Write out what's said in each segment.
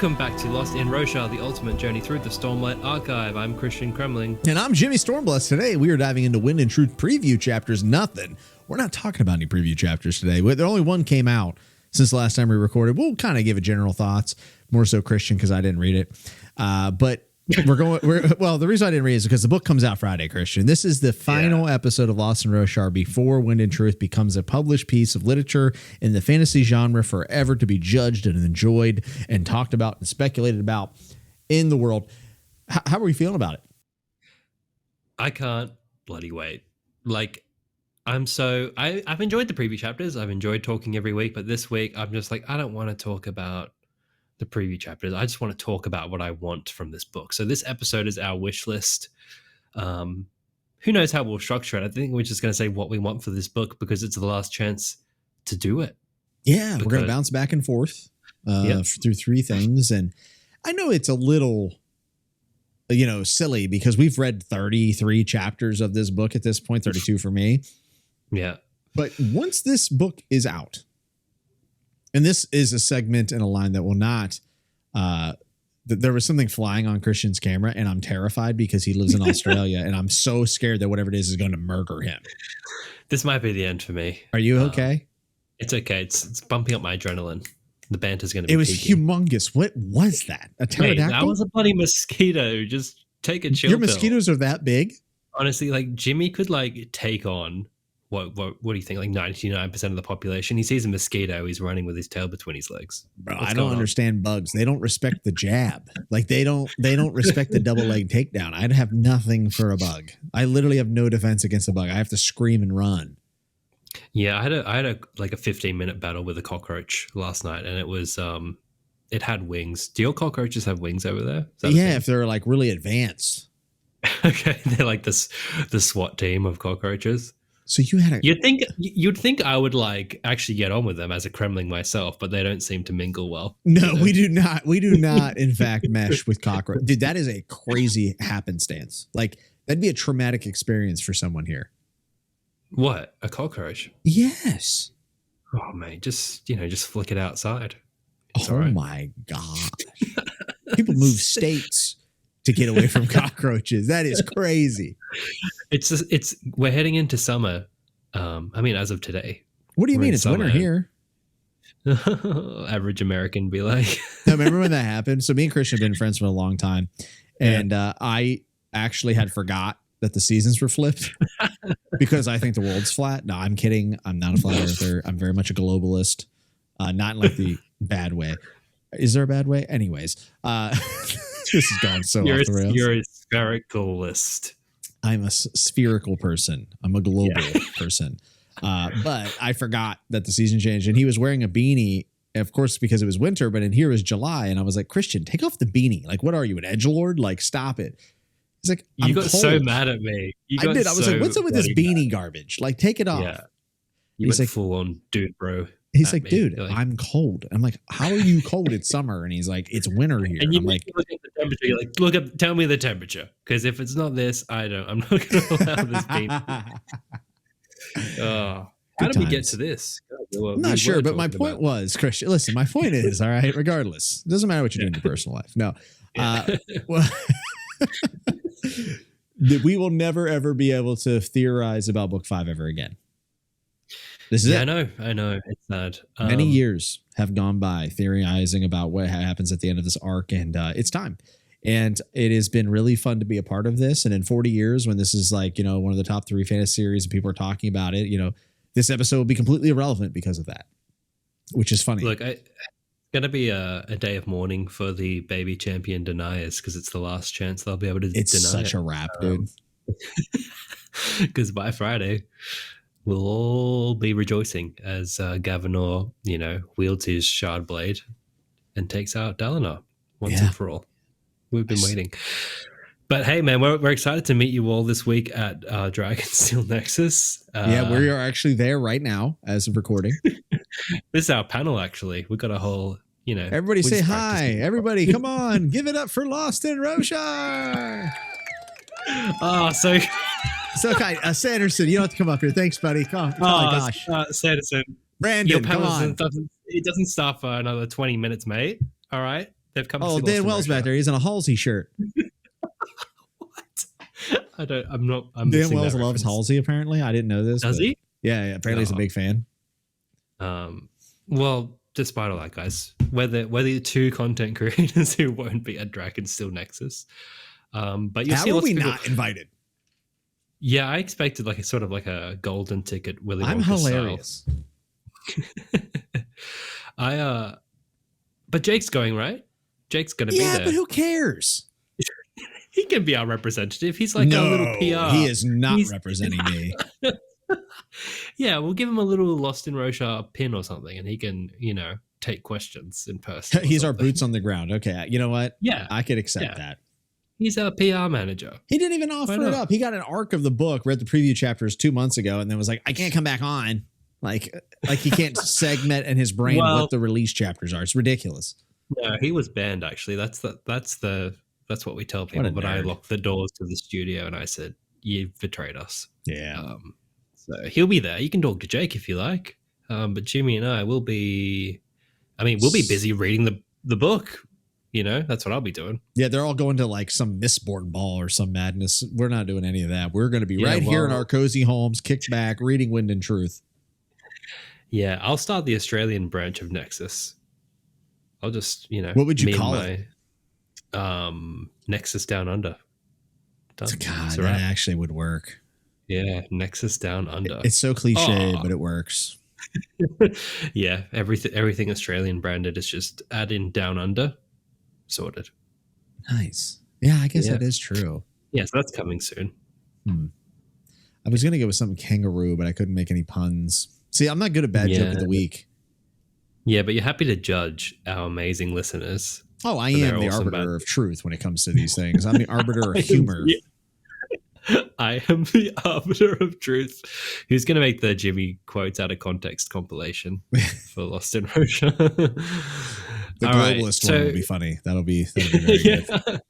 Welcome back to Lost in Roshar, the ultimate journey through the Stormlight Archive. I'm Christian Cremling. And I'm Jimmy Stormblessed. Today, we are diving into Wind and Truth preview chapters. Nothing. We're not talking about any preview chapters today. There only one came out since the last time we recorded. We'll kind of give a general thoughts, more so Christian because I didn't read it. But the reason I didn't read it is because the book comes out Friday, Christian. This is the final episode of Lost in Roshar before Wind and Truth becomes a published piece of literature in the fantasy genre forever to be judged and enjoyed and talked about and speculated about in the world. How are we feeling about it? I can't bloody wait. I've enjoyed the preview chapters. I've enjoyed talking every week, but this week I'm just like, I don't want to talk about the preview chapters. I just want to talk about what I want from this book. So this episode is our wish list. Who knows how we'll structure it? I think we're just going to say what we want for this book because it's the last chance to do it. Yeah, we're going to bounce back and forth through three things. And I know it's a little, silly because we've read 33 chapters of this book at this point, 32 for me. Yeah. But once this book is out, and this is a segment and a line that will not, there was something flying on Christian's camera and I'm terrified because he lives in Australia and I'm so scared that whatever it is going to murder him. This might be the end for me. Are you okay? It's okay. It's bumping up my adrenaline. The banter's going to be It was peaking. humongous. What was that? A pterodactyl? Mate, that was a bloody mosquito. Just take a chill Your pill. mosquitoes are that big? Honestly, Jimmy could take on what do you think? 99% of the population. He sees a mosquito, he's running with his tail between his legs. Bro, I don't understand bugs. They don't respect the jab. They don't respect the double leg takedown. I'd have nothing for a bug. I literally have no defense against a bug. I have to scream and run. Yeah, I had a 15-minute battle with a cockroach last night, and it was it had wings. Do your cockroaches have wings over there? Yeah, if they're really advanced. Okay, they're like the SWAT team of cockroaches. So you had you'd think I would actually get on with them as a Cremling myself, but they don't seem to mingle well. No, we do not. We do not, in fact, mesh with cockroach. Dude, that is a crazy happenstance. That'd be a traumatic experience for someone here. What? A cockroach? Yes. Oh mate, just flick it outside. It's oh right. My gosh. People move states to get away from cockroaches. That is crazy. We're heading into summer. As of today. What do you mean? It's winter here. Average American be like. Now, remember when that happened? So me and Christian have been friends for a long time. And I actually had forgot that the seasons were flipped because I think the world's flat. No, I'm kidding. I'm not a flat earther. I'm very much a globalist. Not in the bad way. Is there a bad way? Anyways, this has gone so off the rails. You're a sphericalist. I'm a spherical person. I'm a global person. But I forgot that the season changed and he was wearing a beanie, of course, because it was winter, but in here is July. And I was like, Christian, take off the beanie. What are you, an edgelord? Stop it. He's like, you got cold. So mad at me. I did. I was like, what's up with this beanie garbage? Take it off. Yeah. He's full on dude, bro. He's like, dude, I'm cold. I'm like, how are you cold? It's summer. And he's like, it's winter here. And I'm like, look at the temperature. You're like, tell me the temperature. Because if it's not this, I'm not going to allow this beanie. How did we get to this? God, I'm not sure, but my point was, Christian, listen, my point is, all right, regardless, it doesn't matter what you're doing in your personal life. No. That we will never, ever be able to theorize about book 5 ever again. This is it. I know. It's sad. Many years have gone by theorizing about what happens at the end of this arc, and it's time. And it has been really fun to be a part of this. And in 40 years, when this is one of the top 3 fantasy series and people are talking about it, this episode will be completely irrelevant because of that, which is funny. Look, it's going to be a day of mourning for the baby champion deniers because it's the last chance they'll be able to deny it. It's such a wrap, dude. Because by Friday, we'll all be rejoicing as Gavinor, wields his shard blade and takes out Dalinar once and for all. We've been waiting. But hey, man, we're excited to meet you all this week at Dragonsteel Nexus. We are actually there right now as of recording. This is our panel, actually. We've got a whole, Everybody say hi. Everybody, come on. Give it up for Lost in Roshar. Oh, so kind. Sanderson, you don't have to come up here. Thanks, buddy. Come on. Oh my gosh. Sanderson. Brandon, your come on. It doesn't start for another 20 minutes, mate. All right. They've come. Oh, to see Dan Lost in Wells back Roshar. there. He's in a Halsey shirt. What? I don't. I'm not. I'm Dan missing Wells that loves reference. Halsey. Apparently, I didn't know this. Does but he? Yeah, apparently he's a big fan. Well, despite all that, guys, whether two content creators who won't be at Dragonsteel Nexus, but you'll How see are lots we of people. not invited? Yeah, I expected like a sort of like a golden ticket Willy Wonka I'm hilarious. style. But Jake's going, right? Jake's going to be Yeah, there. but who cares? He can be our representative. He's like our little PR. He is not representing me. Yeah, we'll give him a little Lost in Roshar pin or something, and he can, take questions in person. He's our boots on the ground. Okay, you know what? Yeah, I could accept that. He's our PR manager. He didn't even offer it up. He got an arc of the book, read the preview chapters 2 months ago, and then was like, I can't come back on. Like he can't segment in his brain what the release chapters are. It's ridiculous. No, he was banned actually. That's what we tell people. But I locked the doors to the studio and I said, "You've betrayed us." Yeah. So he'll be there. You can talk to Jake if you like. But Jimmy and I will be. I mean, we'll be busy reading the book. That's what I'll be doing. Yeah, they're all going to like some Mistborn ball or some madness. We're not doing any of that. We're going to be here in our cozy homes, kicked back, reading Wind and Truth. Yeah, I'll start the Australian branch of Nexus. I'll just, what would you call it? Nexus Down Under. Done. God, that actually would work. Yeah, Nexus Down Under. It's so cliche, but it works. Yeah, everything Australian branded is just add in Down Under, sorted. Nice. Yeah, I guess that is true. Yeah, so that's coming soon. I was going to go with something kangaroo, but I couldn't make any puns. See, I'm not good at bad joke of the week. Yeah, but you're happy to judge our amazing listeners. Oh, I am the arbiter of truth when it comes to these things. I'm the arbiter of humor. I am the arbiter of truth. Who's going to make the Jimmy quotes out of context compilation for Lost in Roshar? The globalist one will be funny. That'll be very good.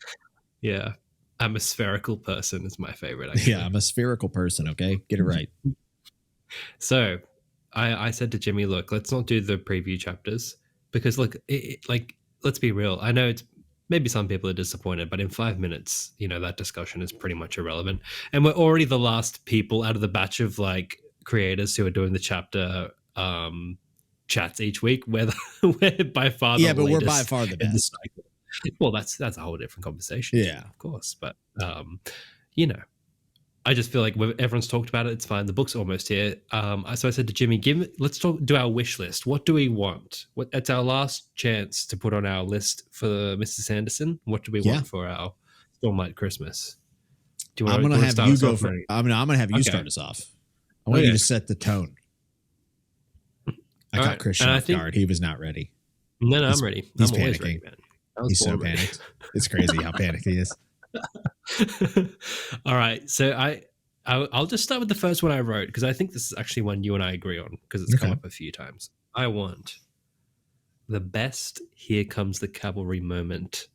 Yeah. I'm a spherical person is my favorite. Actually. Yeah, I'm a spherical person. Okay, get it right. So I said to Jimmy, look, let's not do the preview chapters because look, let's be real. I know it's maybe some people are disappointed, but in 5 minutes, that discussion is pretty much irrelevant. And we're already the last people out of the batch of like creators who are doing the chapter chats each week. We're by far the but we're by far the best. Well, that's a whole different conversation. Yeah, of course. But I just feel like everyone's talked about it. It's fine. The book's almost here. So I said to Jimmy, let's do our wish list. What do we want? It's our last chance to put on our list for Mr. Sanderson. What do we want for our Stormlight Christmas? I'm going to have you go for. I'm going to have you start us off. I want you to set the tone. I caught Christian off guard. He was not ready. No, I'm ready. He's I'm always panicking. ready, man. He's so panicked. It's crazy how panicked he is. All right, so I'll just start with the first one I wrote because I think this is actually one you and I agree on because it's come up a few times. I want the best "Here comes the cavalry" moment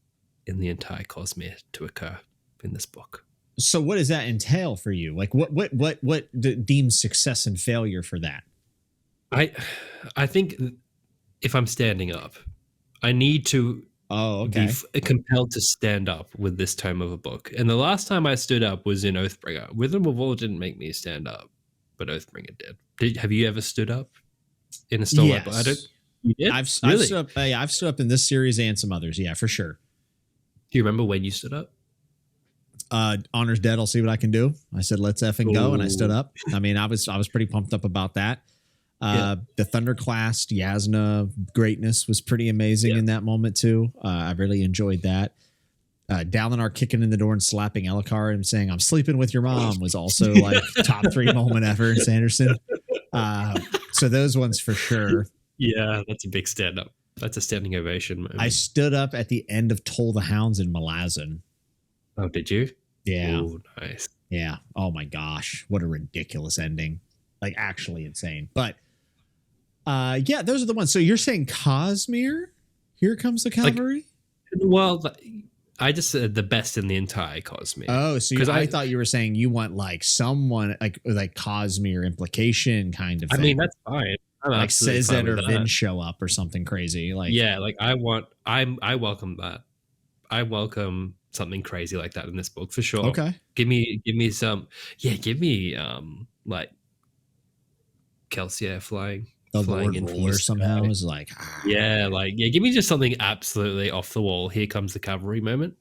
in the entire Cosmere to occur in this book. So, what does that entail for you? Like, what deems success and failure for that? I think if I'm standing up, I need to. Be compelled to stand up with this tome of a book. And the last time I stood up was in Oathbringer. Rhythm of War didn't make me stand up, but Oathbringer did. Have you ever stood up in a Stormlight? Yes. You did? I've stood up. I've stood up in this series and some others. Yeah, for sure. Do you remember when you stood up? Honor's dead. I'll see what I can do. I said, let's effing go. And I stood up. I mean, I was pretty pumped up about that. The Thunderclast Yasna greatness was pretty amazing in that moment too. I really enjoyed that. Dalinar kicking in the door and slapping Elhokar and saying, "I'm sleeping with your mom" was also like top 3 moment ever in Sanderson. So those ones for sure. Yeah, that's a big stand up. That's a standing ovation moment. I stood up at the end of Toll the Hounds in Malazan. Oh, did you? Yeah. Ooh, nice. Yeah. Oh my gosh. What a ridiculous ending. Like actually insane. But yeah, those are the ones. So you're saying Cosmere? Here comes the cavalry? I just said the best in the entire Cosmere. Oh, so I thought you were saying you want like someone like Cosmere implication kind of thing. I mean, that's fine. I'm Like absolutely says fine that with or Vin that. show up or something crazy. Like, Yeah, like I welcome that. I welcome something crazy like that in this book for sure. okay. Give me some, yeah, give me like Kelsier The flying Lord in from the Ruler sky. somehow is like, Yeah, like yeah, give me just something absolutely off the wall. Here comes the cavalry moment.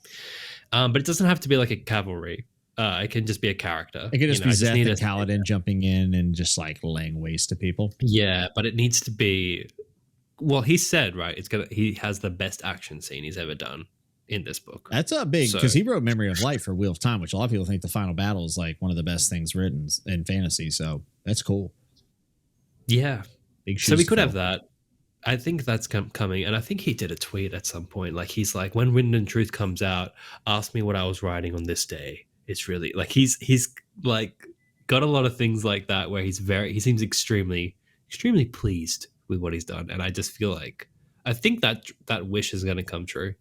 But it doesn't have to be like a cavalry. It can just be a character. it could You just know, be I just Zeth need and a Kaladin jumping in and just like laying waste to people. yeah, but it needs to be. Well, he said right. He has the best action scene he's ever done in this book. That's a big So because he wrote Memory of Light for Wheel of Time, which a lot of people think the final battle is like one of the best things written in fantasy. So that's cool. yeah, Big so shoes we to could have fill. that. I think that's coming, and I think he did a tweet at some point. Like he's like, when Wind and Truth comes out, ask me what I was writing on this day. It's really like he's like got a lot of things like that where he seems extremely pleased with what he's done, and I just feel like I think that wish is going to come true.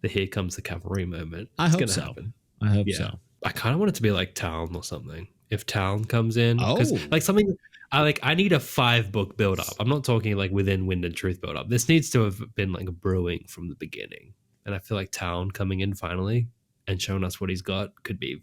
The here comes the cavalry moment. I It's hope going to so. happen. I hope Yeah, so. I kind of want it to be like Talon or something. If Talon comes in, because Oh, like something, I need a 5 book build up. I'm not talking like within Wind and Truth build up. This needs to have been like brewing from the beginning. And I feel like Talon coming in finally and showing us what he's got could be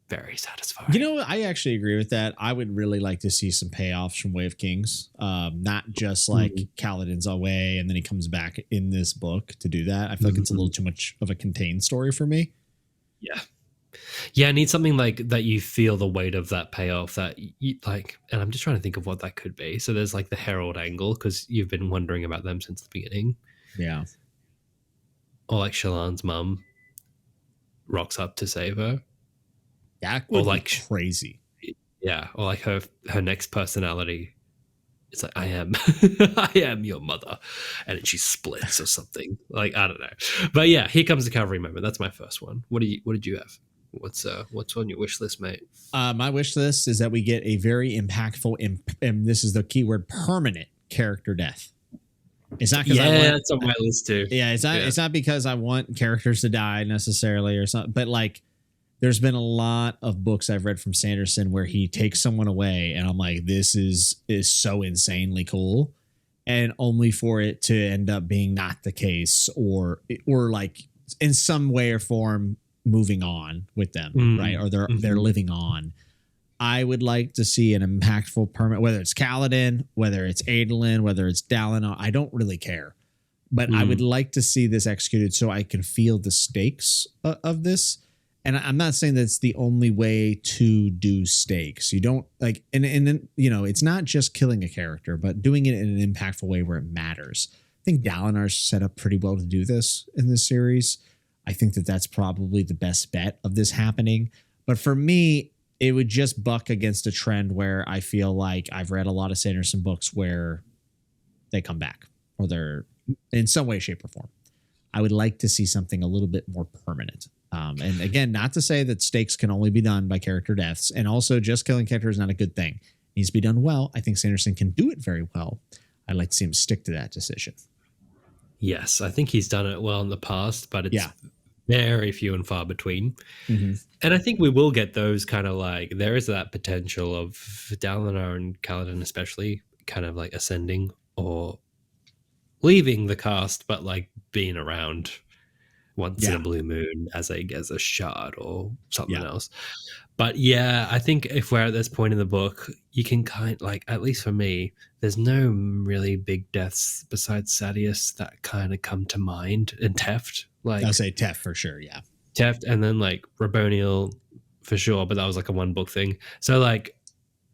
very satisfying. you know, I actually agree with that. I would really like to see some payoffs from Way of Kings, not just like Kaladin's away and then he comes back in this book to do that. I feel like it's a little too much of a contained story for me. Yeah. Yeah, I need something like that you feel the weight of that payoff that you like, and I'm just trying to think of what that could be. So there's like the Herald angle because you've been wondering about them since the beginning, Yeah. or like Shallan's mum rocks up to save her, That or would be like crazy. yeah, or like her next personality. It's like I am, I am your mother, and then she splits or something. Like I don't know, but yeah, here comes the cavalry moment. That's my first one. What did you have? What's on your wish list, mate? My wish list is that we get a very impactful, and this is the keyword, permanent character death. It's not because that's on my list too. Yeah, it's not. Yeah. It's not because I want characters to die necessarily or something. But like, there's been a lot of books I've read from Sanderson where he takes someone away, and I'm like, this is so insanely cool, and only for it to end up being not the case, or like in some way or form moving on with them, right? Or they're living on. I would like to see an impactful permanent, whether it's Kaladin, whether it's Adolin, whether it's Dalinar. I don't really care, but I would like to see this executed so I can feel the stakes of this. And I'm not saying that's the only way to do stakes. You don't like, and you know, it's not just killing a character, but doing it in an impactful way where it matters. I think Dalinar's set up pretty well to do this in this series. I think that that's probably the best bet of this happening. But for me, it would just buck against a trend where I feel like I've read a lot of Sanderson books where they come back or they're in some way, shape, or form. I would like to see something a little bit more permanent. And again, not to say that stakes can only be done by character deaths, and also just killing characters is not a good thing. It needs to be done well. I think Sanderson can do it very well. I'd like to see him stick to that decision. Yes, I think he's done it well in the past, but it's very few and far between. And I think we will get those kind of like, there is that potential of Dalinar and Kaladin especially kind of like ascending or leaving the cast, but like being around once in a blue moon as a shard or something else. But yeah, I think if we're at this point in the book, you can kind like, at least for me, there's no really big deaths besides Sadius that kind of come to mind, and Teft. Like I'll say Teft for sure, yeah. Teft, and then like Raboniel for sure, but that was like a 1 book thing. So like,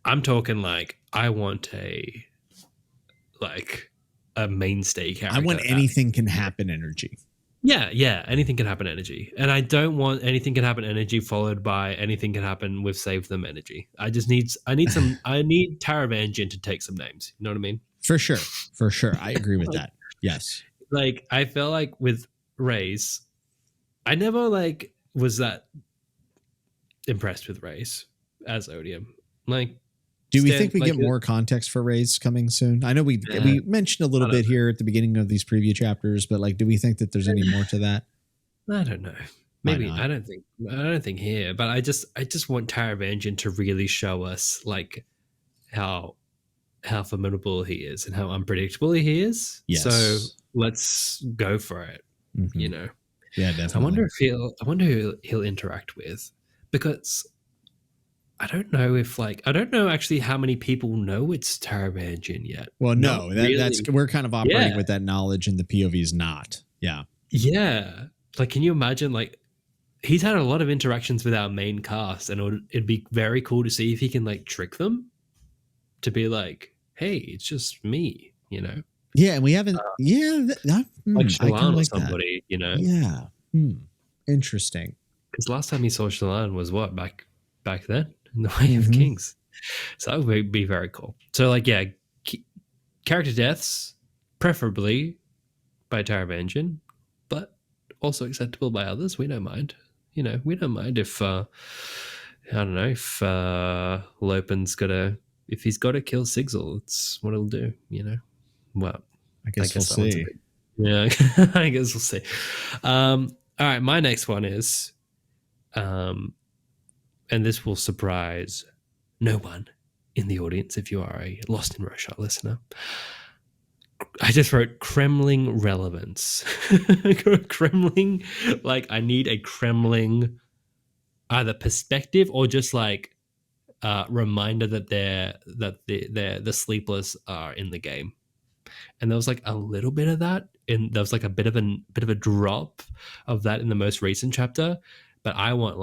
I'm talking like I want a mainstay character. I want anything can happen energy. Yeah, anything can happen energy. And I don't want anything can happen energy followed by anything can happen with save them energy. I need Taravangian to take some names. You know what I mean? For sure. I agree with that. Yes. Like I feel like with Raze, I never like was that impressed with Raze as Odium. Like, do we think we get more context for Raze coming soon? I know we mentioned a little bit here at the beginning of these preview chapters, but like, do we think that there's any more to that? I don't know. Maybe I don't think here, but I just want Taravangian to really show us like how how formidable he is and how unpredictable he is. Yes. So let's go for it. You know. Yeah, definitely. I wonder who he'll interact with, because I don't know if I don't know actually how many people know it's Taravangian yet. Well, Not no, really. that's we're kind of operating Yeah. with that knowledge, and the POV is not. Yeah. Yeah. Like, can you imagine, like, he's had a lot of interactions with our main cast, and it'd be very cool to see if he can, like, trick them to be like, hey, it's just me, you know? Yeah, and we haven't. Like I kind Shallan of or like that. somebody, you know? Yeah. Interesting. Because last time he saw Shallan was what, back then in the Way of Kings. So that would be very cool. So, like, yeah, character deaths, preferably by Taravangian, but also acceptable by others. We don't mind. You know, we don't mind if I don't know, if Lopen's if he's got to kill Sigil, it's what he'll do. You know, well, I guess we'll see. Yeah, I guess we'll see. All right, my next one is, and this will surprise no one in the audience if you are a Lost in Roshar listener. I just wrote Cremling relevance. Cremling, like, I need a Cremling either perspective or just like reminder that the sleepless are in the game. And there was like a little bit of that, and there was like a bit of a drop of that in the most recent chapter. But I want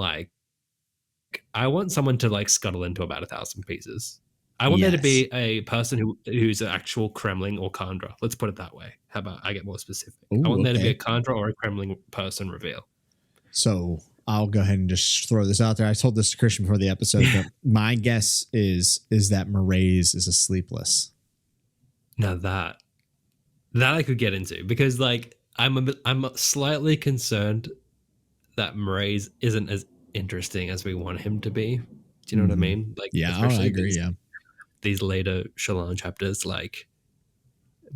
someone to like scuttle into about 1,000 pieces. I want there to be a person who's an actual Cremling or Kandra. Let's put it that way. How about I get more specific? Ooh, I want there to be a Kandra or a Cremling person reveal. So I'll go ahead and just throw this out there. I told this to Christian before the episode, but my guess is that Mraize is a sleepless. Now that I could get into, because like I'm slightly concerned that Mraize isn't as interesting as we want him to be. Do you know what I mean? Like, yeah, I agree. These later Shallan chapters, like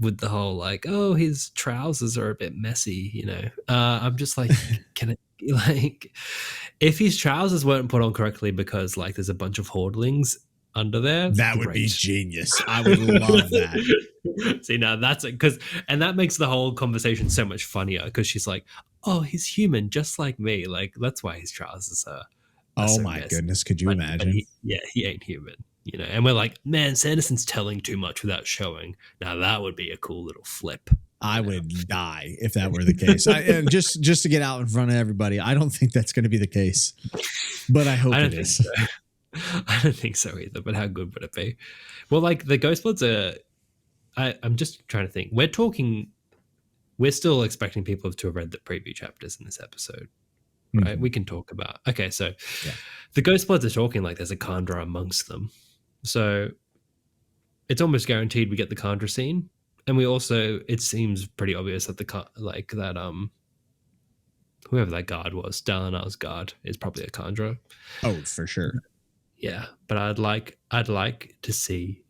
with the whole like, oh, his trousers are a bit messy, you know. I'm just like, can it, like, if his trousers weren't put on correctly because like there's a bunch of hordlings under there, that would be genius. I would love that. See, now that's it, and that makes the whole conversation so much funnier, because she's like, oh, he's human just like me, like that's why his trousers are oh so my messy. Goodness, could you imagine? He ain't human, you know. And we're like, man, Sanderson's telling too much without showing. Now that would be a cool little flip. I would die if that were the case. And just to get out in front of everybody, I don't think that's going to be the case, but I hope it is. So. I don't think so either, but how good would it be? Well, like the Ghostbloods are, I'm just trying to think. We're still expecting people to have read the preview chapters in this episode, right? We can talk about, okay, so the Ghostbloods are talking like there's a Kandra amongst them. So it's almost guaranteed we get the Kandra scene. And we also, it seems pretty obvious that whoever that guard was, Dalinar's guard, is probably a Kandra. Oh, for sure. Yeah, but I'd like to see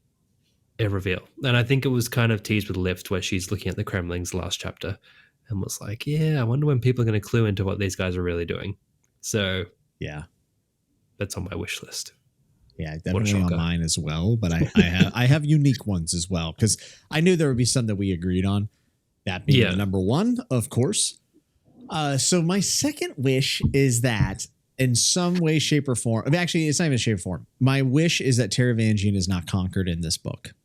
a reveal. And I think it was kind of teased with Lift, where she's looking at the Kremling's last chapter and was like, yeah, I wonder when people are going to clue into what these guys are really doing. So yeah, that's on my wish list. Yeah, definitely on mine as well. But I have unique ones as well, because I knew there would be some that we agreed on. That being the number one, of course. So my second wish is that in some way, shape, or form, I mean, actually, it's not even shape or form. My wish is that Taravangian is not conquered in this book.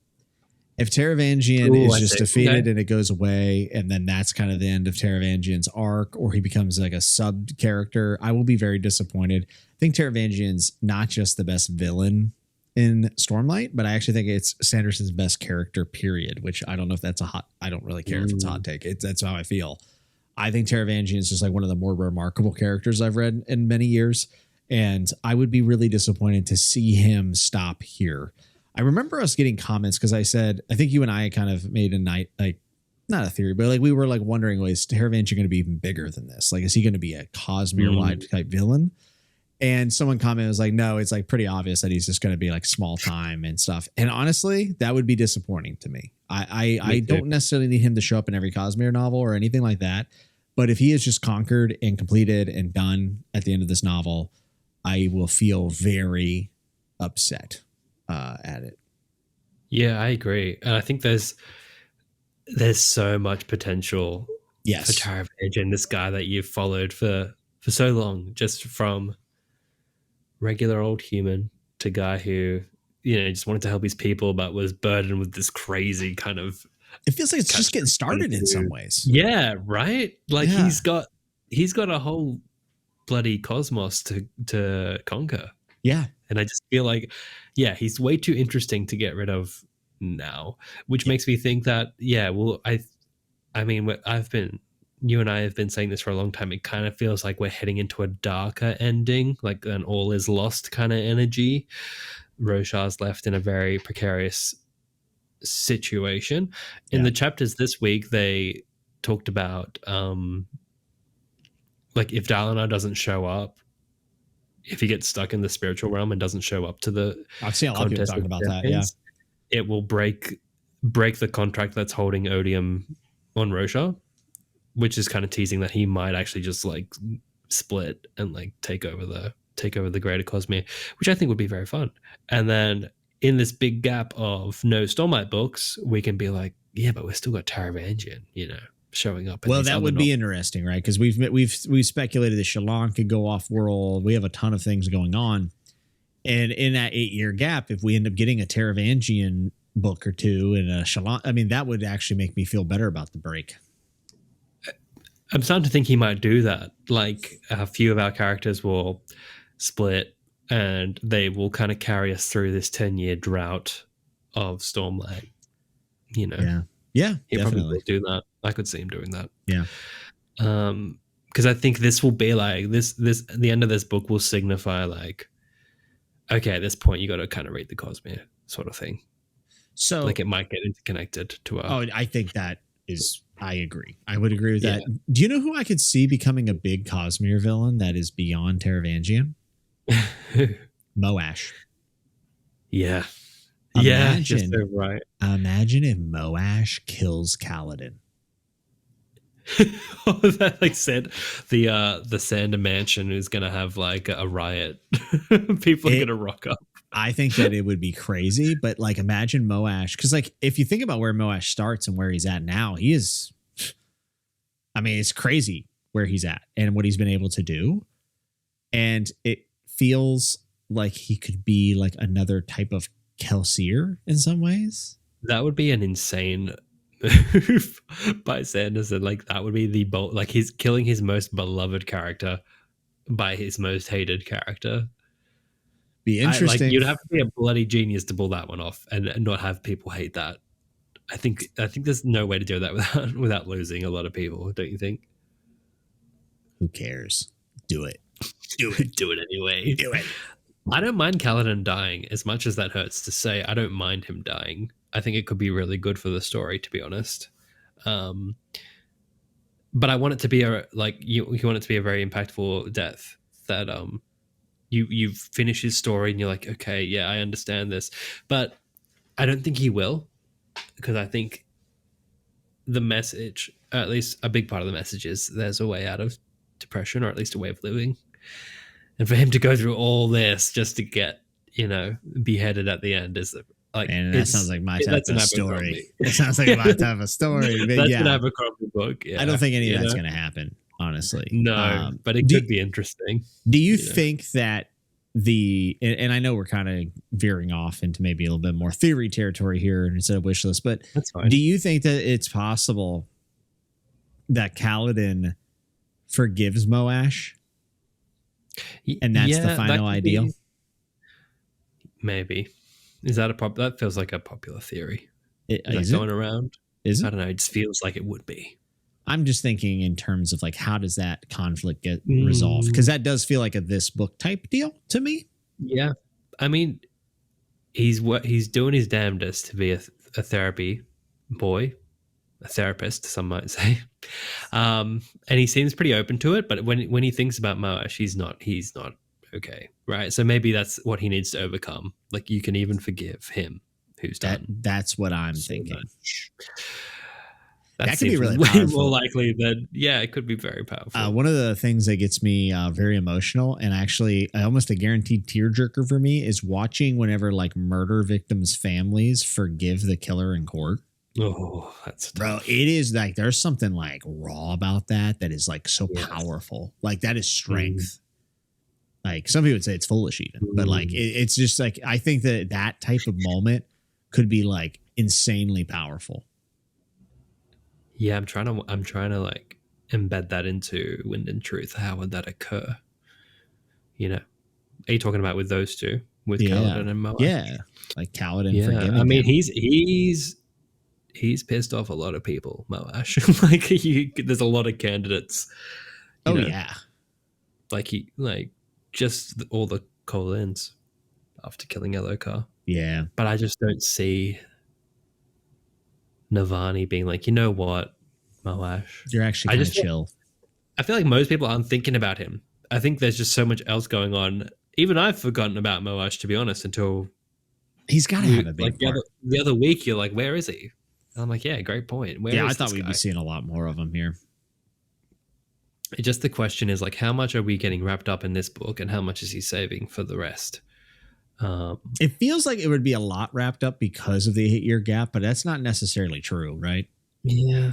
If Taravangian is just defeated and it goes away, and then that's kind of the end of Taravangian's arc, or he becomes like a sub character, I will be very disappointed. I think Taravangian's not just the best villain in Stormlight, but I actually think it's Sanderson's best character, period, which I don't know if that's I don't really care if it's a hot take. That's how I feel. I think Taravangian is just like one of the more remarkable characters I've read in many years. And I would be really disappointed to see him stop here. I remember us getting comments because I said, I think you and I kind of made a night, like not a theory, but like we were like wondering, is Taravangian going to be even bigger than this? Like, is he going to be a Cosmere-wide type villain? And someone commented, was like, no, it's like pretty obvious that he's just going to be like small time and stuff. And honestly, that would be disappointing to me. I don't necessarily need him to show up in every Cosmere novel or anything like that. But if he is just conquered and completed and done at the end of this novel, I will feel very upset at it. Yeah, I agree. And I think there's so much potential for Yes. Taravangian, this guy that you've followed for so long, just from regular old human to guy who, just wanted to help his people but was burdened with this crazy kind of It feels like it's just catch getting started in some 22. ways. Yeah, right? Like Yeah. he's got a whole bloody cosmos to conquer. Yeah. And I just feel like, yeah, he's way too interesting to get rid of now, which Yeah. makes me think that, yeah, well, I mean, you and I have been saying this for a long time. It kind of feels like we're heading into a darker ending, like an all is lost kind of energy. Roshar's left in a very precarious situation. In Yeah. the chapters this week, they talked about like if Dalinar doesn't show up, if he gets stuck in the spiritual realm and doesn't show up to the I've seen a lot of people contest talking of about that. Yeah. champions, it will break the contract that's holding Odium on Roshar, which is kind of teasing that he might actually just like split and like take over the greater Cosmere, which I think would be very fun. And then in this big gap of no Stormlight books, we can be like, yeah, but we've still got Taravangian, showing up. In Well, these that other would be interesting, right? Because we've speculated that Shallan could go off world. We have a ton of things going on, and in that 8-year gap, if we end up getting a Taravangian book or two and a Shallan, I mean, that would actually make me feel better about the break. I'm starting to think he might do that. Like a few of our characters will split and they will kind of carry us through this 10-year drought of Stormlight. Yeah, He probably definitely. will do that. I could see him doing that. Yeah. Because I think this will be like this the end of this book will signify like, okay, at this point you got to kind of read the Cosmere sort of thing. So, like it might get interconnected to I think that is. I agree. I would agree with that. Do you know who I could see becoming a big Cosmere villain that is beyond Taravangian? Moash. Yeah. Imagine, so right. Imagine if Moash kills Kaladin. That like said the Sander Mansion is gonna have like a riot. People are gonna rock up. I think that it would be crazy, but like imagine Moash, because like if you think about where Moash starts and where he's at now, he is. I mean, it's crazy where he's at and what he's been able to do, and it feels like he could be like another type of Kelsier in some ways. That would be an insane move by Sanderson. Like that would be like he's killing his most beloved character by his most hated character. Be interesting. You'd have to be a bloody genius to pull that one off and not have people hate that. I think there's no way to do that without losing a lot of people, don't you think? Who cares? Do it. Do it anyway. Do it. I don't mind Kaladin dying as much as that hurts to say. I don't mind him dying. I think it could be really good for the story, to be honest. But I want it to be you want it to be a very impactful death that you finish his story and you're like, okay, yeah, I understand this, but I don't think he will, because I think the message, at least a big part of the message, is there's a way out of depression, or at least a way of living. And for him to go through all this just to get, beheaded at the end is like, and that sounds like my type of story. It sounds like my type of story. But that's yeah, an Abercrombie book. Yeah, I don't think any of that's going to happen, honestly. No, but it could be interesting. Do you think that and I know we're kind of veering off into maybe a little bit more theory territory here instead of wish list, but that's fine. Do you think that it's possible that Kaladin forgives Moash? And that's the final ideal? Maybe. Is that that feels like a popular theory? Is that going around? Is it? I don't know. It just feels like it would be. I'm just thinking in terms of like, how does that conflict get resolved? Because that does feel like a this book type deal to me. Yeah. I mean, he's doing his damnedest to be a therapy boy, a therapist, some might say. And he seems pretty open to it, but when he thinks about Moash, he's not okay, right? So maybe that's what he needs to overcome. Like, you can even forgive him who's done. That's what I'm thinking. That could be seems really way powerful. more likely than it could be very powerful. One of the things that gets me very emotional, and actually almost a guaranteed tearjerker for me, is watching whenever like murder victims' families forgive the killer in court. Oh, that's Bro, tough. it is like there's something like raw about that is like so Yes. powerful. Like that is strength. Like some people would say it's foolish even, but like it's just like I think that type of moment could be like insanely powerful. Yeah, I'm trying to like embed that into Wind and Truth. How would that occur? You know, are you talking about with those two, with Kaladin and Moash? Yeah, like Kaladin Yeah, forgiving. I mean, him. he's pissed off a lot of people, Moash. Like there's a lot of candidates. You know, yeah, like just all the call-ins after killing Elokar. Yeah, but I just don't see Navani being like, you know what, Moash, you're actually kind of chill. I feel like most people aren't thinking about him. I think there's just so much else going on. Even I've forgotten about Moash, to be honest, until he's got to have a big part. The other week, you're like, where is he? And I'm like, yeah, great point. Where is I thought we'd be seeing a lot more of him here. Just the question is like, how much are we getting wrapped up in this book, and how much is he saving for the rest? It feels like it would be a lot wrapped up because of the 8-year gap, but that's not necessarily true, right? Yeah.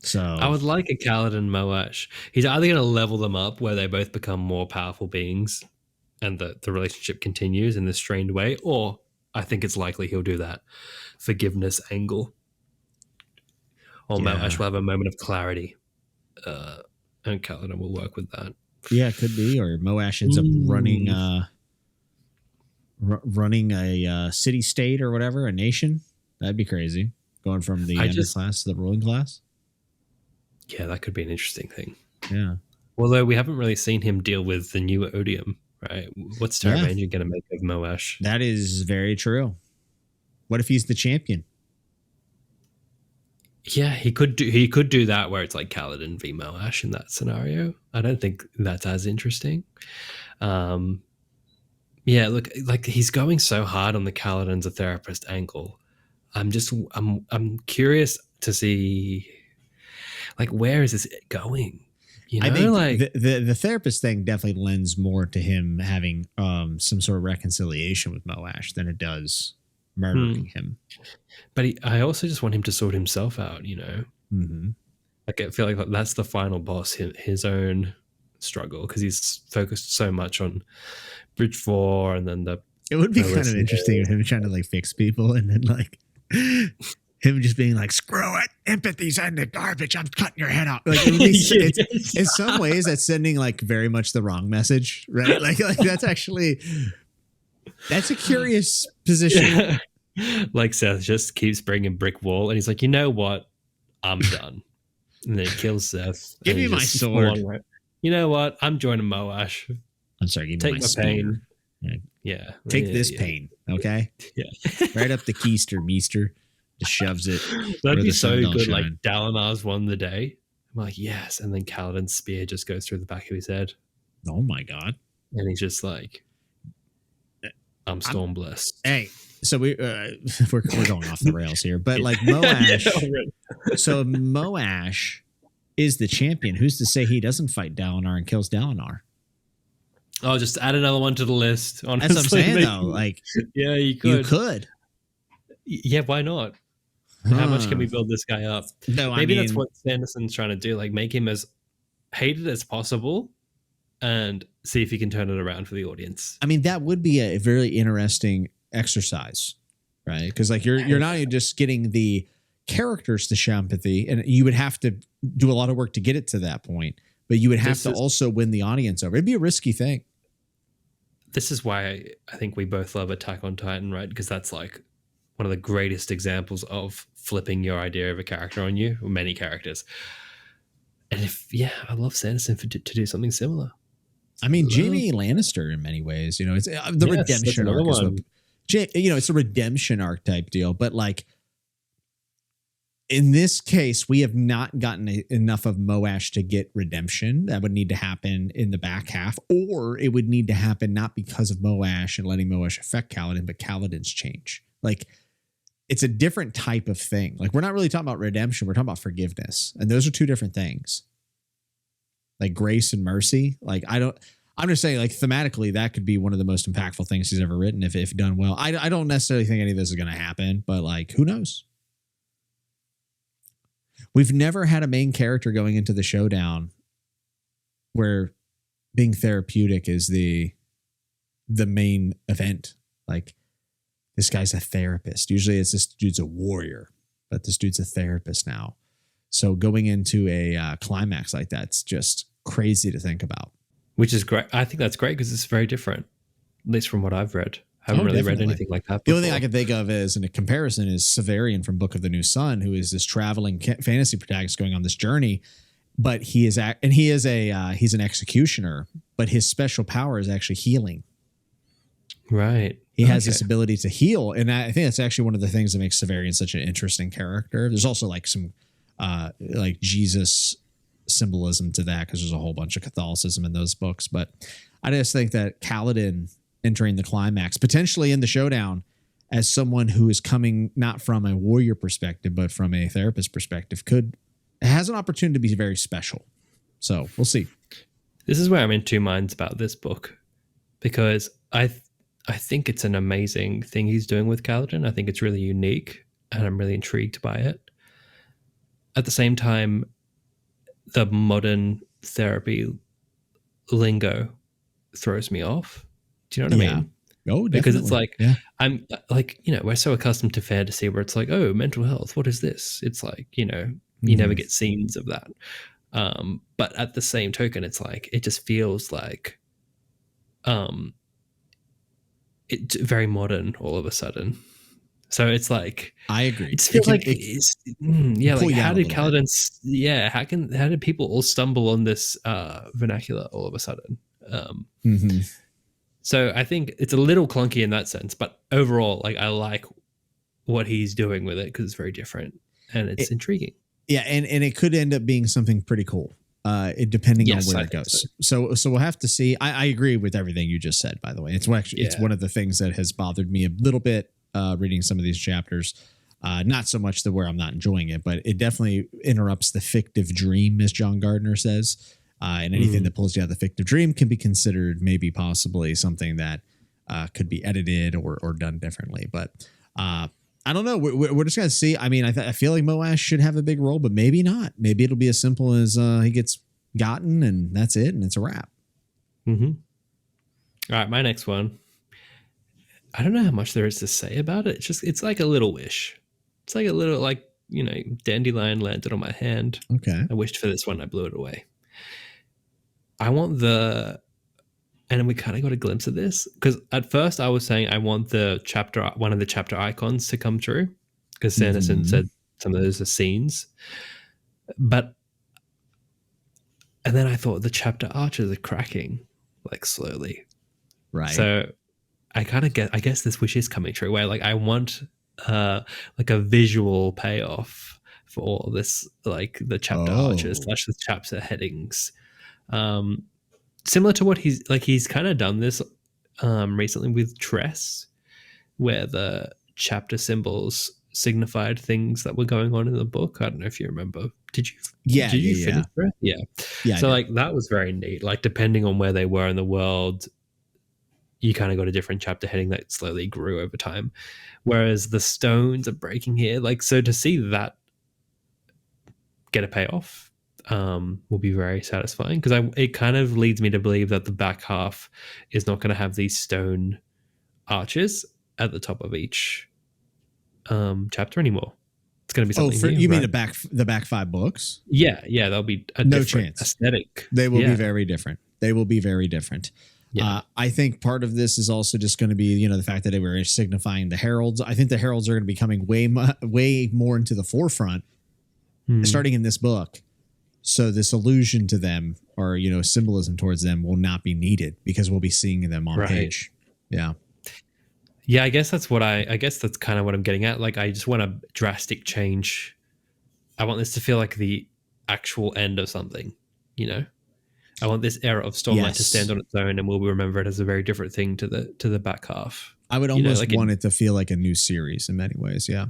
So I would like a Kaladin Moash. He's either going to level them up where they both become more powerful beings and the relationship continues in this strained way, or I think it's likely he'll do that forgiveness angle. Or Moash will have a moment of clarity, and Kaladin will work with that. Yeah, it could be. Or Moash ends up running a city-state or whatever, a nation. That'd be crazy. Going from the underclass to the ruling class. Yeah, that could be an interesting thing. Yeah. Although we haven't really seen him deal with the new odium, right? What's Taravangian going to make of Moash? That is very true. What if he's the champion? Yeah, he could do that where it's like Kaladin v Moash in that scenario. I don't think that's as interesting. Yeah, look, like he's going so hard on the Kaladin's a therapist angle. I'm curious to see like where is this going? You know, I think like the therapist thing definitely lends more to him having some sort of reconciliation with Moash than it does murdering him. But I also just want him to sort himself out, you know? Mm-hmm. Like I feel like that's the final boss, his own struggle, because he's focused so much on Bridge 4 and then it would be kind of interesting him trying to like fix people and then like him just being like, screw it, empathy's in the garbage, I'm cutting your head off. Like it would be, in some ways that's sending like very much the wrong message, right? Like that's a curious position. Like Seth just keeps bringing brick wall and he's like, you know what, I'm done. And then he kills Seth. Give me my sword. You know what, I'm joining Moash. I'm sorry, give me my pain. Yeah. Take this pain, okay? Yeah. Right up the keister, meester. Just shoves it. That'd be so good. Shine. Like Dalinar's won the day. I'm like, yes. And then Kaladin's spear just goes through the back of his head. Oh my God. And he's just like, I'm storm blessed. Hey, so we're going off the rails here, but like Moash. So Moash is the champion. Who's to say he doesn't fight Dalinar and kills Dalinar? Oh, just add another one to the list. Honestly, that's what I'm saying, though. Like, yeah, you could. You could. Yeah, why not? How much can we build this guy up? No, maybe that's what Sanderson's trying to do. Like, make him as hated as possible, and see if he can turn it around for the audience. I mean, that would be a very interesting exercise, right? Because like you're not just getting the characters to show empathy, and you would have to do a lot of work to get it to that point. But you would have to also win the audience over. It'd be a risky thing. This is why I think we both love Attack on Titan, right? Because that's like one of the greatest examples of flipping your idea of a character on you, or many characters. And I love Sanderson to do something similar. I mean, Jaime Lannister in many ways, you know, it's the redemption arc. It's a redemption arc type deal. But like in this case, we have not gotten enough of Moash to get redemption. That would need to happen in the back half, or it would need to happen not because of Moash and letting Moash affect Kaladin, but Kaladin's change. Like it's a different type of thing. Like, we're not really talking about redemption. We're talking about forgiveness. And those are two different things. Like grace and mercy. Like, I'm just saying, like, thematically, that could be one of the most impactful things he's ever written if done well. I don't necessarily think any of this is going to happen, but like, who knows? We've never had a main character going into the showdown where being therapeutic is the main event. Like, this guy's a therapist. Usually it's this dude's a warrior, but this dude's a therapist now. So going into a climax like that's just crazy to think about. Which is great. I think that's great because it's very different, at least from what I've read. I haven't really read anything like that before. The only thing I can think of as in a comparison is Severian from Book of the New Sun, who is this traveling fantasy protagonist going on this journey. But he's an executioner, but his special power is actually healing. Right. He has this ability to heal. And I think that's actually one of the things that makes Severian such an interesting character. There's also like some like Jesus symbolism to that because there's a whole bunch of Catholicism in those books. But I just think that Kaladin entering the climax, potentially in the showdown, as someone who is coming not from a warrior perspective, but from a therapist perspective, has an opportunity to be very special. So we'll see. This is where I'm in two minds about this book, because I think it's an amazing thing he's doing with Kaladin. I think it's really unique and I'm really intrigued by it. At the same time, the modern therapy lingo throws me off. Do you know what I mean? Oh, definitely. Because it's like, I'm like, we're so accustomed to fantasy where it's like, oh, mental health, what is this? It's like, you never get scenes of that. But at the same token, it's like, it just feels like it's very modern all of a sudden. So it's like, I agree. It feels like like how did Kaladin? How did people all stumble on this vernacular all of a sudden? So I think it's a little clunky in that sense, but overall, like, I like what he's doing with it because it's very different and it's intriguing. Yeah, and it could end up being something pretty cool. Depending on where it goes. So we'll have to see. I agree with everything you just said, by the way. It's one of the things that has bothered me a little bit reading some of these chapters. Not so much to where I'm not enjoying it, but it definitely interrupts the fictive dream, as John Gardner says. And anything that pulls you out of the fictive dream can be considered maybe possibly something that could be edited or done differently. But I don't know. We're just going to see. I mean, I feel like Moash should have a big role, but maybe not. Maybe it'll be as simple as he gets gotten and that's it. And it's a wrap. All right. My next one. I don't know how much there is to say about it. It's like a little wish. It's like a little, like, dandelion landed on my hand. Okay. I wished for this one. I blew it away. I want and we kind of got a glimpse of this because at first I was saying I want one of the chapter icons to come true because Sanderson said some of those are scenes, and then I thought the chapter arches are cracking like slowly, right? So I guess this wish is coming true where like I want like a visual payoff for all this, like the chapter arches / the chapter headings. Similar to what he's kind of done this recently with Tress, where the chapter symbols signified things that were going on in the book. I don't know if you remember. Did you finish Tress? Yeah. So like that was very neat. Like depending on where they were in the world, you kind of got a different chapter heading that slowly grew over time. Whereas the stones are breaking here. Like, so to see that get a payoff will be very satisfying because it kind of leads me to believe that the back half is not going to have these stone arches at the top of each chapter anymore. It's going to be something new, you mean the back 5 books? Yeah, there'll be a no different chance. Aesthetic. They will be very different. Yeah. I think part of this is also just going to be, the fact that they were signifying the heralds. I think the heralds are going to be coming way more into the forefront starting in this book. So this allusion to them or, symbolism towards them will not be needed because we'll be seeing them on page. Yeah. Yeah, I guess that's kind of what I'm getting at. Like, I just want a drastic change. I want this to feel like the actual end of something, I want this era of Stormlight to stand on its own and we'll remember it as a very different thing to the back half. I would You know, almost like want it to feel like a new series in many ways. Yeah.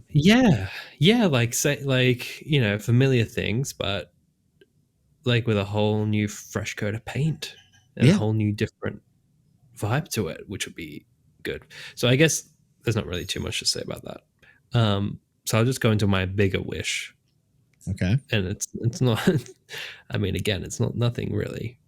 yeah, like say like, you know, familiar things, but like with a whole new fresh coat of paint and a Yeah. whole new different vibe to it, which would be good. So I guess there's not really too much to say about that. So I'll just go into my bigger wish, Okay. and it's not. I mean, again, it's not nothing really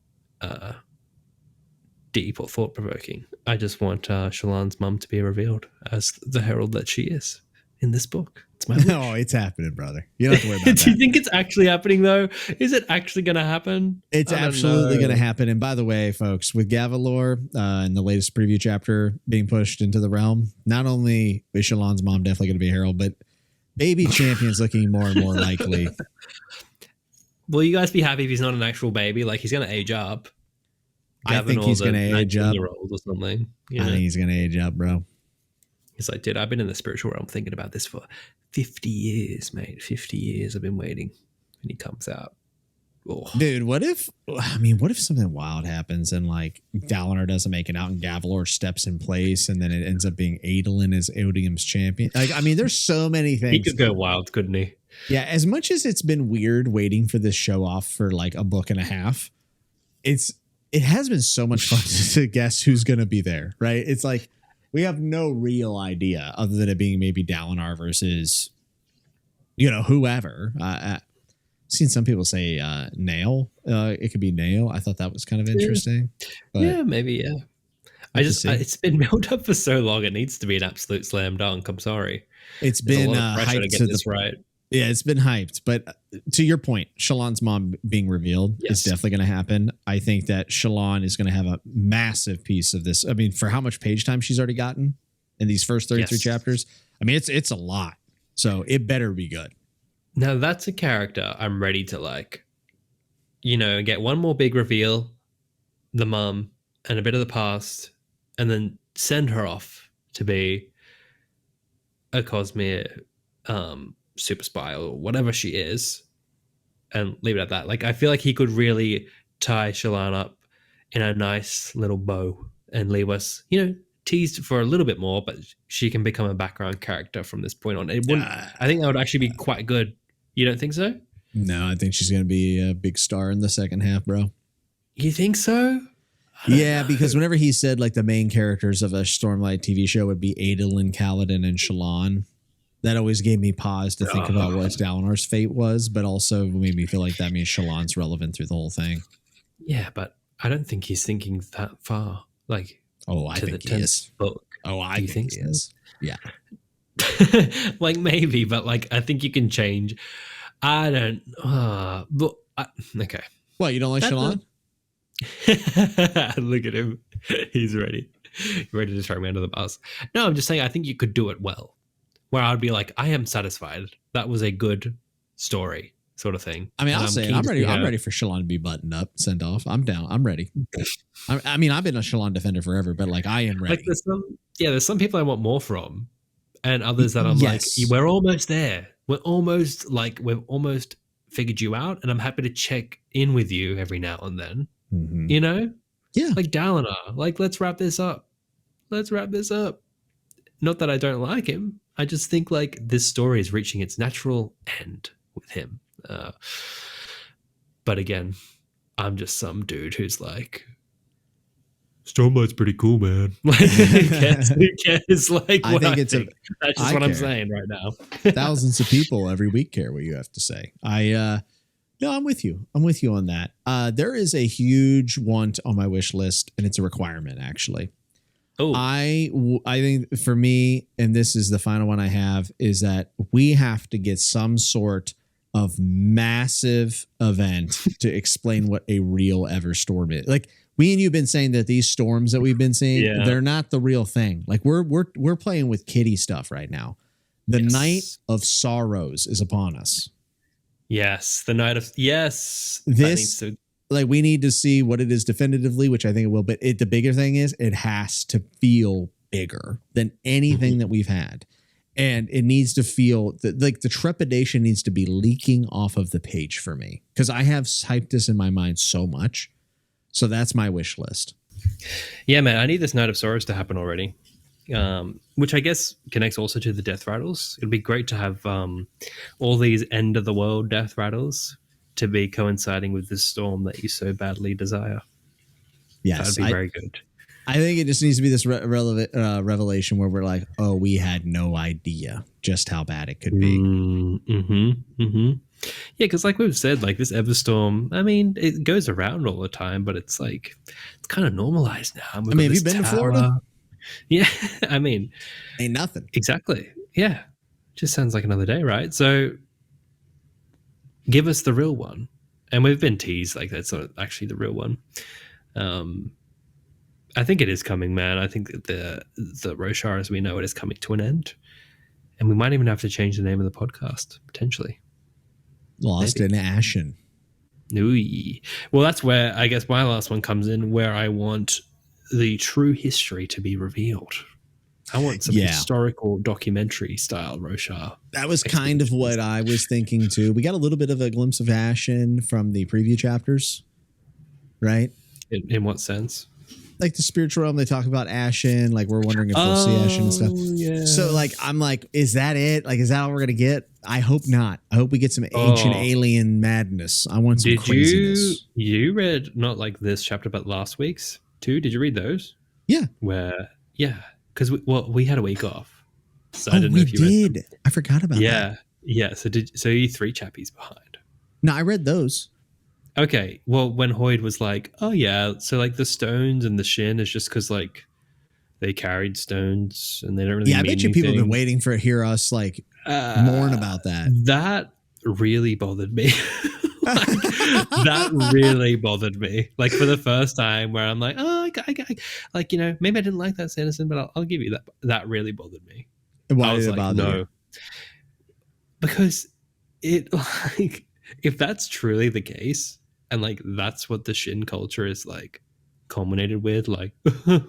deep or thought provoking. I just want Shallan's mum to be revealed as the herald that she is in this book. It's my wish. No, it's happening, brother. You don't have to worry about Do you that. think it's actually happening though? Is it actually going to happen? It's absolutely going to happen. And by the way, folks, with Gavalor in the latest preview chapter being pushed into the realm, not only is Shallan's mom definitely going to be a herald, but baby champion's looking more and more likely. Will you guys be happy if he's not an actual baby? Like he's going to age up. I think he's going to age up. Or something. I think he's going to age up, bro. He's like, dude, I've been in the spiritual realm thinking about this for 50 years, mate. 50 years I've been waiting. And he comes out. Oh. Dude, what if something wild happens and like Dalinar doesn't make it out and Gavalor steps in place and then it ends up being Adolin as Odium's champion? Like, I mean, there's so many things. He could go wild, couldn't he? Yeah, as much as it's been weird waiting for this show off for like a book and a half, it has been so much fun to guess who's going to be there, right? It's like we have no real idea other than it being maybe Dalinar versus, you know, whoever. I've seen some people say Nail. It could be Nail. I thought that was kind of interesting. But yeah, maybe, yeah. It's been built up for so long. It needs to be an absolute slam dunk. I'm sorry. It's been hyped to get this right. Yeah, it's been hyped. But to your point, Shallan's mom being revealed is definitely going to happen. I think that Shallan is going to have a massive piece of this. I mean, for how much page time she's already gotten in these first 33 chapters, I mean, it's a lot. So it better be good. Now that's a character I'm ready to like, you know, get one more big reveal, the mum and a bit of the past, and then send her off to be a Cosmere super spy or whatever she is, and leave it at that. Like I feel like he could really tie Shallan up in a nice little bow and leave us, you know, teased for a little bit more, but she can become a background character from this point on. It wouldn't. I think that would actually be quite good. You don't think so? No, I think she's going to be a big star in the second half, bro. You think so? Yeah, because whenever he said like the main characters of a Stormlight TV show would be Adolin, Kaladin, and Shallan, that always gave me pause to think about what Dalinar's fate was, but also made me feel like that means Shallan's relevant through the whole thing. Yeah, but I don't think he's thinking that far. Like, I think he is. Book. I think he is. Yeah. Like maybe, but like I think you can change. I don't. But okay. What, you don't like Shallan? Look at him. He's ready. Ready to throw me under the bus. No, I'm just saying I think you could do it well. Where I'd be like, I am satisfied. That was a good story, sort of thing. I mean, I'll say I'm ready. I'm ready for Shallan to be buttoned up, sent off. I'm down. I'm ready. I mean, I've been a Shallan defender forever, but like I am ready. Like there's some people I want more from, and others that I'm like, we're almost there. We've almost figured you out, and I'm happy to check in with you every now and then. Mm-hmm. You know, like Dalinar. Like, let's wrap this up. Not that I don't like him. I just think like this story is reaching its natural end with him. But again, I'm just some dude who's like, Stormlight's pretty cool, man. Like, who cares? Like, that's just what I'm saying right now. Thousands of people every week care what you have to say. No, I'm with you. I'm with you on that. There is a huge want on my wish list, and it's a requirement, actually. Oh, I think for me, and this is the final one I have, is that we have to get some sort of massive event to explain what a real Everstorm is. Like, we and you've been saying that these storms that we've been seeing, they're not the real thing. Like we're playing with kiddie stuff right now. The night of sorrows is upon us. Yes, the night of This like we need to see what it is definitively, which I think it will. But the bigger thing is it has to feel bigger than anything that we've had, and it needs to feel like the trepidation needs to be leaking off of the page for me because I have hyped this in my mind so much. So that's my wish list. Yeah, man, I need this Night of Sorrows to happen already. which I guess connects also to the death rattles. It'd be great to have all these end of the world death rattles to be coinciding with this storm that you so badly desire. Yes, That'd be very good. I think it just needs to be this revelation where we're like, oh, we had no idea just how bad it could be. Yeah, because like we've said, like this Everstorm, I mean, it goes around all the time, but it's like it's kind of normalized now. I mean, have you been to Florida? Yeah, I mean, ain't nothing. Exactly. Yeah, just sounds like another day, right? So give us the real one, and we've been teased like that's not actually the real one. I think it is coming, man. I think that the Roshar as we know it is coming to an end, and we might even have to change the name of the podcast potentially. Lost in Ashen. Ooh. Well, that's where I guess my last one comes in, where I want the true history to be revealed. I want some historical documentary style Roshar. That was kind of what I was thinking too. We got a little bit of a glimpse of Ashen from the preview chapters, right? In what sense? Like the spiritual realm, they talk about Ashen. Like we're wondering if we'll see Ashen and stuff. Yeah. So like, I'm like, is that it? Like, is that all we're gonna get? I hope not. I hope we get some ancient alien madness. I want some craziness. You read not like this chapter, but last week's too? Did you read those? Yeah. Because we had a week off. So I didn't know if you did. Read them. I forgot about that. Yeah. So you 3 chappies behind. No, I read those. Okay, well, when Hoyd was like, "Oh yeah," so like the stones and the shin is just because like they carried stones and they don't really. Yeah, I bet you people have been waiting for hear us like mourn about that. That really bothered me. That really bothered me. Like for the first time, where I'm like, "Oh, I like maybe I didn't like that Sanderson, but I'll give you that." That really bothered me. Why did it bother you? Because it like if that's truly the case. And like that's what the Shin culture is like culminated with, like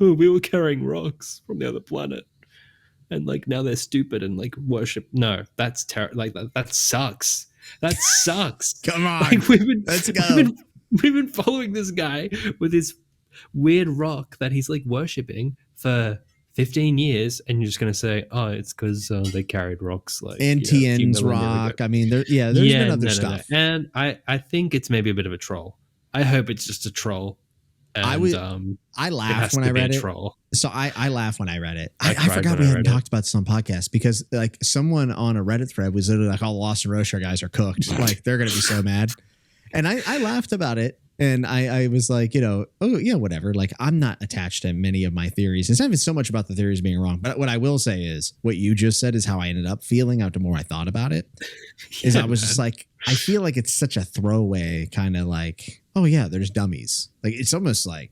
we were carrying rocks from the other planet, and like now they're stupid and like worship. No, that's like that sucks. That sucks. Come on, like, let's go. We've been following this guy with his weird rock that he's like worshipping for 15 years, and you're just gonna say, "Oh, it's because they carried rocks." Like and Tien's rock. I mean, there's been other stuff, and I think it's maybe a bit of a troll. I hope it's just a troll. And, I laughed when I read it. Troll. So I laughed when I read it. I forgot we hadn't talked about this on podcast because like someone on a Reddit thread was literally like, "All the Lost and Roshar guys are cooked. Like they're gonna be so mad," and I laughed about it. And I was like, oh, yeah, whatever. Like, I'm not attached to many of my theories. It's not even so much about the theories being wrong. But what I will say is what you just said is how I ended up feeling after more I thought about it. Is I was just like, I feel like it's such a throwaway kind of like, oh, yeah, there's dummies. Like, it's almost like,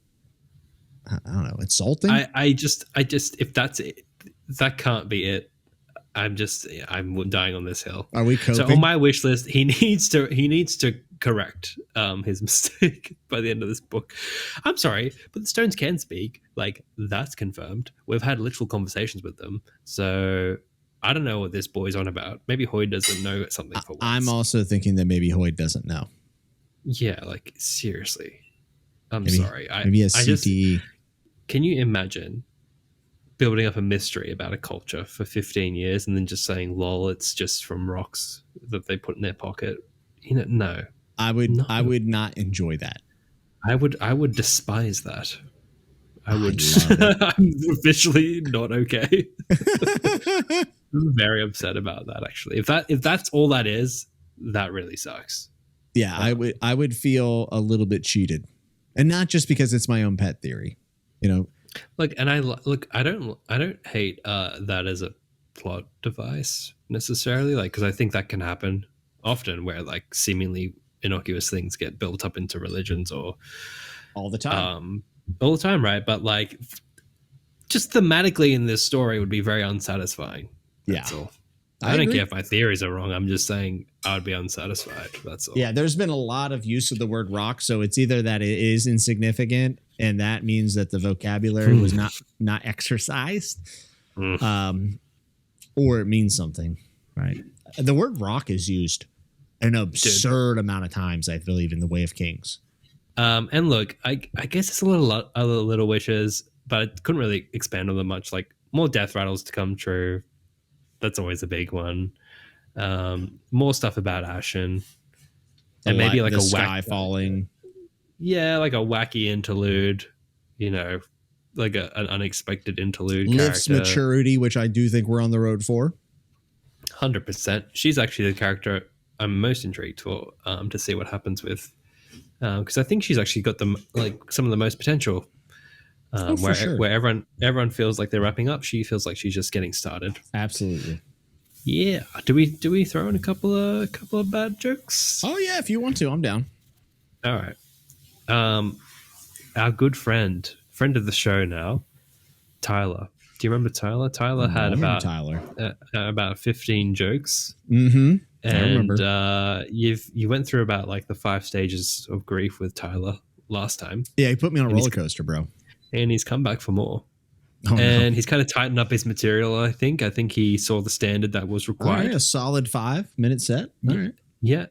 I don't know, insulting. I just, if that's it, that can't be it. I'm dying on this hill. Are we coping? So on my wish list, he needs to correct his mistake by the end of this book. I'm sorry, but the stones can speak. Like that's confirmed. We've had literal conversations with them. So I don't know what this boy's on about. Maybe Hoyd doesn't know something for once. I'm also thinking that maybe Hoyd doesn't know. Yeah, like seriously. Maybe, sorry. Maybe he has CTE. Can you imagine building up a mystery about a culture for 15 years and then just saying, lol, it's just from rocks that they put in their pocket? No. I would not enjoy that. I would despise that. I would. I'm officially not okay. I'm very upset about that, actually. If that's all that is, that really sucks. Yeah, I would feel a little bit cheated. And not just because it's my own pet theory, Look, and I don't hate that as a plot device necessarily, like because I think that can happen often, where like seemingly innocuous things get built up into religions or all the time, right? But like, just thematically in this story would be very unsatisfying. That's all. I don't care if my theories are wrong. I'm just saying I would be unsatisfied. That's all. Yeah, there's been a lot of use of the word rock, so it's either that it is insignificant, and that means that the vocabulary was not exercised, or it means something, right? The word rock is used an absurd amount of times, I believe, in the Way of Kings. And look, I guess it's a little wishes, but I couldn't really expand on them much. Like more death rattles to come true. That's always a big one. More stuff about Ashen, and maybe like the a sky falling. Yeah, like a wacky interlude. You know, like an unexpected interlude. Liv's character. maturity, which I do think we're on the road for. 100%. She's actually the character I'm most intrigued for to see what happens with, because I think she's actually got some of the most potential. Where everyone feels like they're wrapping up, she feels like she's just getting started. Absolutely. Yeah. Do we throw in a couple of bad jokes? Oh yeah, if you want to, I'm down. All right. Our good friend of the show now, Tyler. Do you remember Tyler? Tyler had about 15 jokes. Mm-hmm. And I remember. You went through about like the 5 stages of grief with Tyler last time. Yeah, he put me on a roller coaster, bro. And he's come back for more. Oh, and he's kind of tightened up his material, I think. I think he saw the standard that was required. All right, a solid 5-minute set. All right. Yeah.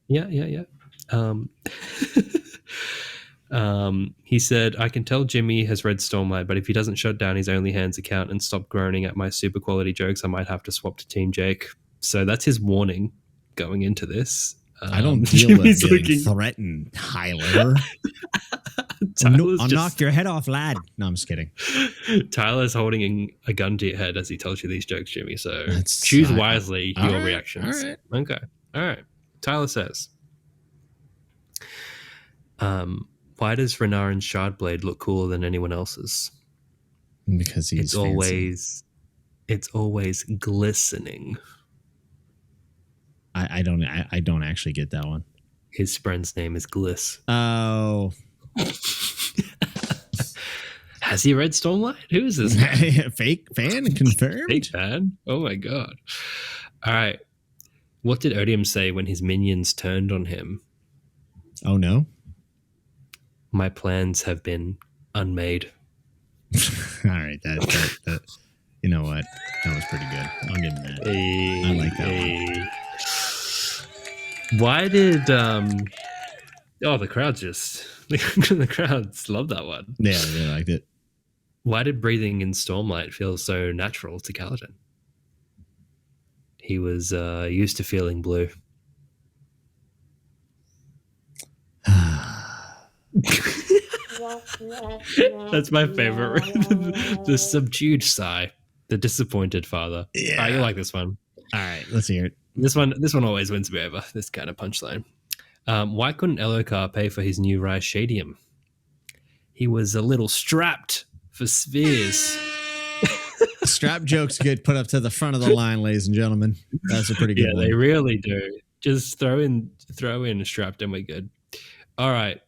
He said, I can tell Jimmy has read Stormlight, but if he doesn't shut down his OnlyHands account and stop groaning at my super quality jokes, I might have to swap to Team Jake. So that's his warning going into this. I don't deal with getting threatened, Tyler. I'll knock your head off, lad. No, I'm just kidding. Tyler's holding a gun to your head as he tells you these jokes, Jimmy. So choose wisely your reactions. All right. Okay. All right. Tyler says, why does Renarin's Shardblade look cooler than anyone else's? Because it's always glistening. I don't actually get that one. His friend's name is Gliss. Oh. Has he read Stormlight? Who is this? Fake fan confirmed? Fake fan? Oh my god. All right. What did Odium say when his minions turned on him? Oh no. My plans have been unmade. All right. That you know what? That was pretty good. I'll give him that. I like that one. Why did the crowds love that one. Yeah, they liked it. Why did breathing in Stormlight feel so natural to Kaladin? He was used to feeling blue. That's my favorite. The subdued sigh. The disappointed father. Yeah. You like this one. All right, let's hear it. This one always wins me over, this kind of punchline. Why couldn't Elokar pay for his new Rise Shadium? He was a little strapped for spheres. Strap jokes get put up to the front of the line, ladies and gentlemen. That's a pretty good one. Yeah, they really do. Just throw in strapped and we're good. All right.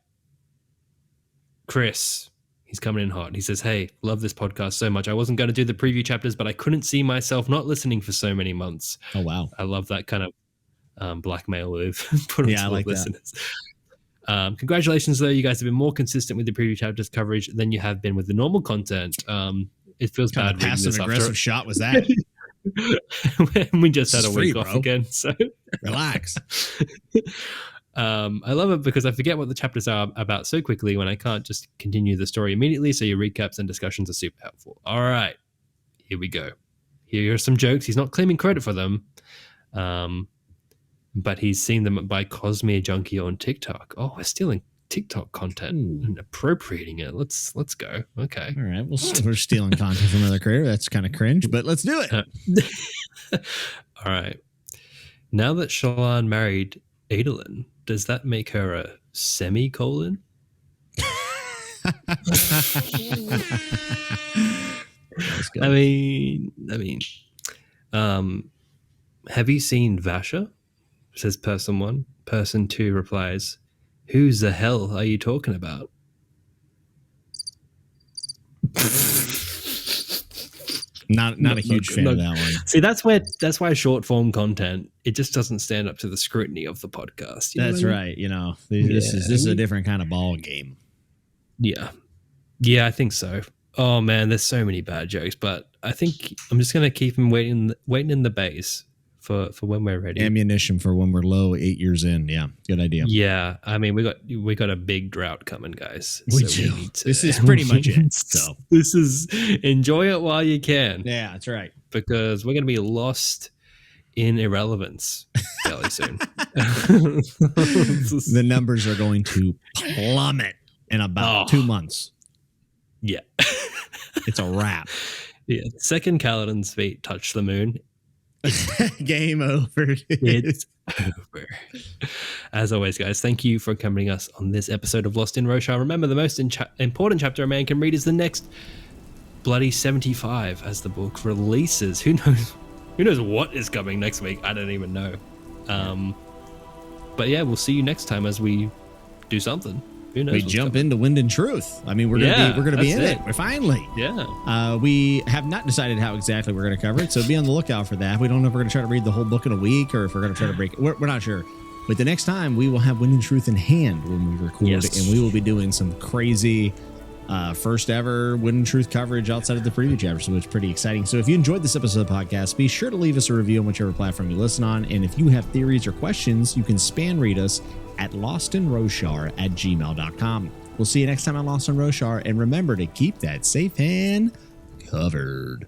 Chris, he's coming in hot. He says, hey, love this podcast so much. I wasn't going to do the preview chapters, but I couldn't see myself not listening for so many months. Oh, wow. I love that kind of blackmail we've put onto the like listeners. Congratulations, though. You guys have been more consistent with the preview chapters coverage than you have been with the normal content. It feels kind bad. Of passive aggressive shot was that? We just had a week off again, so relax. I love it because I forget what the chapters are about so quickly when I can't just continue the story immediately. So your recaps and discussions are super helpful. All right, here we go. Here are some jokes. He's not claiming credit for them, but he's seen them by Cosmere Junkie on TikTok. Oh, we're stealing TikTok content and appropriating it. Let's go. Okay. All right. Well, we're stealing content from another creator. That's kind of cringe, but let's do it. All right. Now that Shallan married Adolin, does that make her a semicolon? I mean, have you seen Vasha? Says person 1. Person 2 replies, who's the hell are you talking about? Not a huge fan of that one. See, that's why short form content, it just doesn't stand up to the scrutiny of the podcast. That's right. You know, this is a different kind of ball game. Yeah, I think so. Oh man, there's so many bad jokes, but I think I'm just gonna keep him waiting in the base for when we're ready. Ammunition for when we're low 8 years in. Yeah, good idea. Yeah, I mean we got a big drought coming, guys. We so do. We need to, This is pretty much it. So this is enjoy it while you can. yeah, that's right. Because we're gonna be lost in irrelevance fairly soon. The numbers are going to plummet in about 2 months. Yeah. It's a wrap. Yeah. Second Kaladin's feet touch the moon. Game over. It's over. As always, guys, thank you for accompanying us on this episode of Lost in Roshar. Remember, the most important chapter a man can read is the next bloody 75 as the book releases. Who knows what is coming next week? I don't even know. But yeah, we'll see you next time as we do something. Who knows? We jump into Wind and Truth. I mean, we're gonna be in it. We're finally. Yeah. We have not decided how exactly we're gonna cover it, so be on the lookout for that. We don't know if we're gonna try to read the whole book in a week or if we're gonna try to break it. We're not sure. But the next time we will have Wind and Truth in hand when we record, and we will be doing some crazy first ever Wind and Truth coverage outside of the preview chapter, so it's pretty exciting. So if you enjoyed this episode of the podcast, be sure to leave us a review on whichever platform you listen on. And if you have theories or questions, you can spam read us at lostinroshar@gmail.com. We'll see you next time on Lost in Roshar, and remember to keep that safe hand covered.